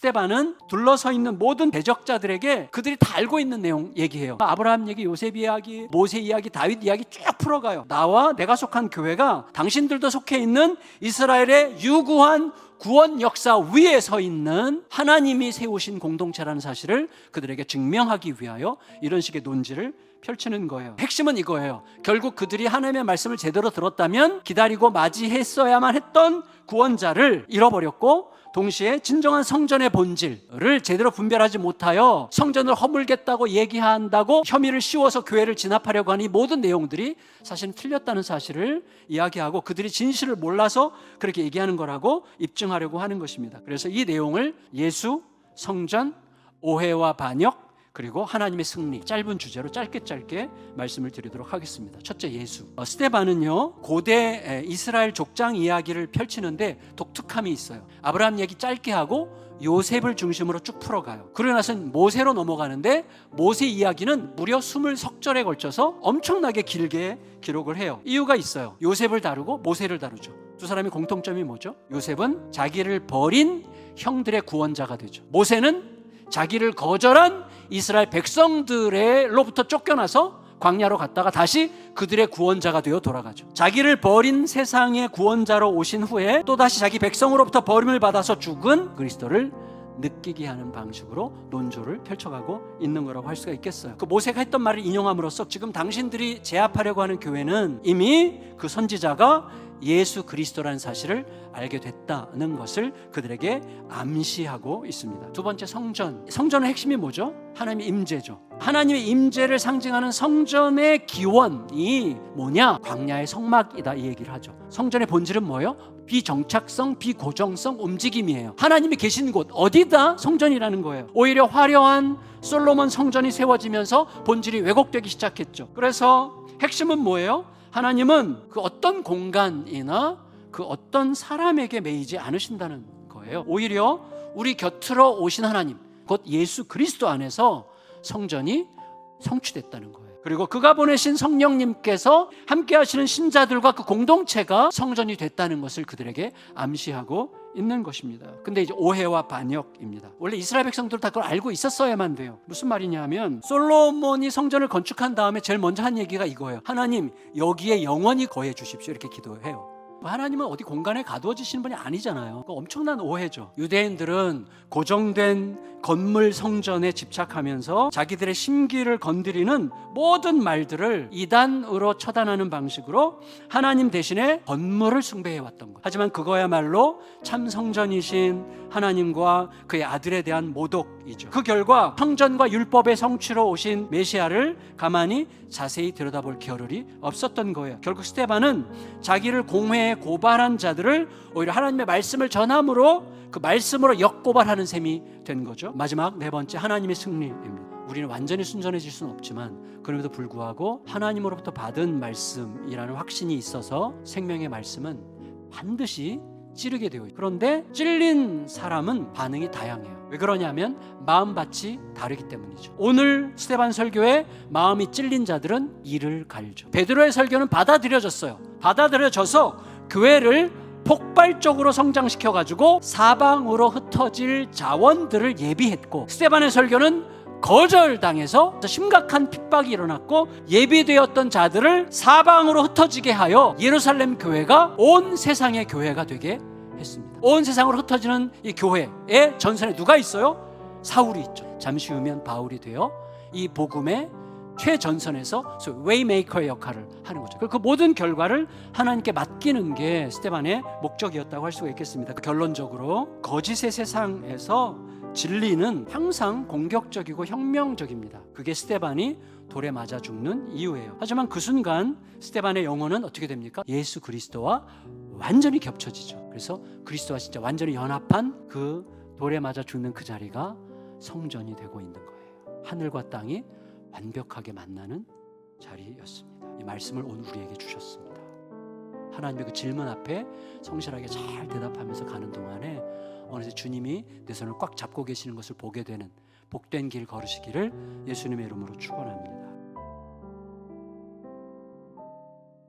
스데반은 둘러서 있는 모든 대적자들에게 그들이 다 알고 있는 내용 얘기해요. 아브라함 얘기, 요셉 이야기, 모세 이야기, 다윗 이야기 쭉 풀어가요. 나와 내가 속한 교회가 당신들도 속해 있는 이스라엘의 유구한 구원 역사 위에 서 있는 하나님이 세우신 공동체라는 사실을 그들에게 증명하기 위하여 이런 식의 논지를 펼치는 거예요. 핵심은 이거예요. 결국 그들이 하나님의 말씀을 제대로 들었다면 기다리고 맞이했어야만 했던 구원자를 잃어버렸고, 동시에 진정한 성전의 본질을 제대로 분별하지 못하여 성전을 허물겠다고 얘기한다고 혐의를 씌워서 교회를 진압하려고 하는 이 모든 내용들이 사실은 틀렸다는 사실을 이야기하고, 그들이 진실을 몰라서 그렇게 얘기하는 거라고 입증하려고 하는 것입니다. 그래서 이 내용을 예수, 성전, 오해와 반역, 그리고 하나님의 승리, 짧은 주제로 짧게 말씀을 드리도록 하겠습니다. 첫째, 예수. 스데반은요, 고대 이스라엘 족장 이야기를 펼치는데 독특함이 있어요. 아브라함 얘기 짧게 하고 요셉을 중심으로 쭉 풀어가요. 그러고 나서는 모세로 넘어가는데 모세 이야기는 무려 20석절에 걸쳐서 엄청나게 길게 기록을 해요. 이유가 있어요. 요셉을 다루고 모세를 다루죠. 두 사람의 공통점이 뭐죠? 요셉은 자기를 버린 형들의 구원자가 되죠. 모세는 자기를 거절한 이스라엘 백성들로부터 쫓겨나서 광야로 갔다가 다시 그들의 구원자가 되어 돌아가죠. 자기를 버린 세상의 구원자로 오신 후에 또다시 자기 백성으로부터 버림을 받아서 죽은 그리스도를 느끼게 하는 방식으로 논조를 펼쳐가고 있는 거라고 할 수가 있겠어요. 그 모세가 했던 말을 인용함으로써 지금 당신들이 제압하려고 하는 교회는 이미 그 선지자가 예수 그리스도라는 사실을 알게 됐다는 것을 그들에게 암시하고 있습니다. 두 번째, 성전. 성전의 핵심이 뭐죠? 하나님의 임재죠. 하나님의 임재를 상징하는 성전의 기원이 뭐냐? 광야의 성막이다, 이 얘기를 하죠. 성전의 본질은 뭐예요? 비정착성, 비고정성, 움직임이에요. 하나님이 계신 곳 어디다? 성전이라는 거예요. 오히려 화려한 솔로몬 성전이 세워지면서 본질이 왜곡되기 시작했죠. 그래서 핵심은 뭐예요? 하나님은 그 어떤 공간이나 그 어떤 사람에게 매이지 않으신다는 거예요. 오히려 우리 곁으로 오신 하나님, 곧 예수 그리스도 안에서 성전이 성취됐다는 거예요. 그리고 그가 보내신 성령님께서 함께 하시는 신자들과 그 공동체가 성전이 됐다는 것을 그들에게 암시하고 있는 것입니다. 근데 이제 오해와 반역입니다. 원래 이스라엘 백성들은 다 그걸 알고 있었어야만 돼요. 무슨 말이냐 하면 솔로몬이 성전을 건축한 다음에 제일 먼저 한 얘기가 이거예요. 하나님, 여기에 영원히 거해 주십시오. 이렇게 기도해요. 하나님은 어디 공간에 가두어지시는 분이 아니잖아요. 엄청난 오해죠. 유대인들은 고정된 건물 성전에 집착하면서 자기들의 심기를 건드리는 모든 말들을 이단으로 처단하는 방식으로 하나님 대신에 건물을 숭배해왔던 것. 하지만 그거야말로 참 성전이신 하나님과 그의 아들에 대한 모독이죠. 그 결과 성전과 율법의 성취로 오신 메시아를 가만히 자세히 들여다볼 겨를이 없었던 거예요. 결국 스데반은 자기를 공회에 고발한 자들을 오히려 하나님의 말씀을 전함으로 그 말씀으로 역고발하는 셈이 된 거죠. 마지막 네 번째, 하나님의 승리입니다. 우리는 완전히 순전해질 수는 없지만 그럼에도 불구하고 하나님으로부터 받은 말씀이라는 확신이 있어서 생명의 말씀은 반드시 찌르게 되어 있어요. 그런데 찔린 사람은 반응이 다양해요. 왜 그러냐면 마음밭이 다르기 때문이죠. 오늘 스데반 설교에 마음이 찔린 자들은 이를 갈죠. 베드로의 설교는 받아들여졌어요. 받아들여져서 교회를 폭발적으로 성장시켜가지고 사방으로 흩어질 자원들을 예비했고, 스데반의 설교는 거절당해서 심각한 핍박이 일어났고 예비되었던 자들을 사방으로 흩어지게 하여 예루살렘 교회가 온 세상의 교회가 되게 했습니다. 온 세상으로 흩어지는 이 교회의 전선에 누가 있어요? 사울이 있죠. 잠시 후면 바울이 되어 이 복음의 최전선에서 웨이메이커의 역할을 하는 거죠. 그 모든 결과를 하나님께 맡기는 게 스데반의 목적이었다고 할 수가 있겠습니다. 결론적으로 거짓의 세상에서 진리는 항상 공격적이고 혁명적입니다. 그게 스데반이 돌에 맞아 죽는 이유예요. 하지만 그 순간 스데반의 영혼은 어떻게 됩니까? 예수 그리스도와 완전히 겹쳐지죠. 그래서 그리스도와 진짜 완전히 연합한 그 돌에 맞아 죽는 그 자리가 성전이 되고 있는 거예요. 하늘과 땅이 완벽하게 만나는 자리였습니다. 이 말씀을 오늘 우리에게 주셨습니다. 하나님의 그 질문 앞에 성실하게 잘 대답하면서 가는 동안에 어느새 주님이 내 손을 꽉 잡고 계시는 것을 보게 되는 복된 길 걸으시기를 예수님의 이름으로 축원합니다.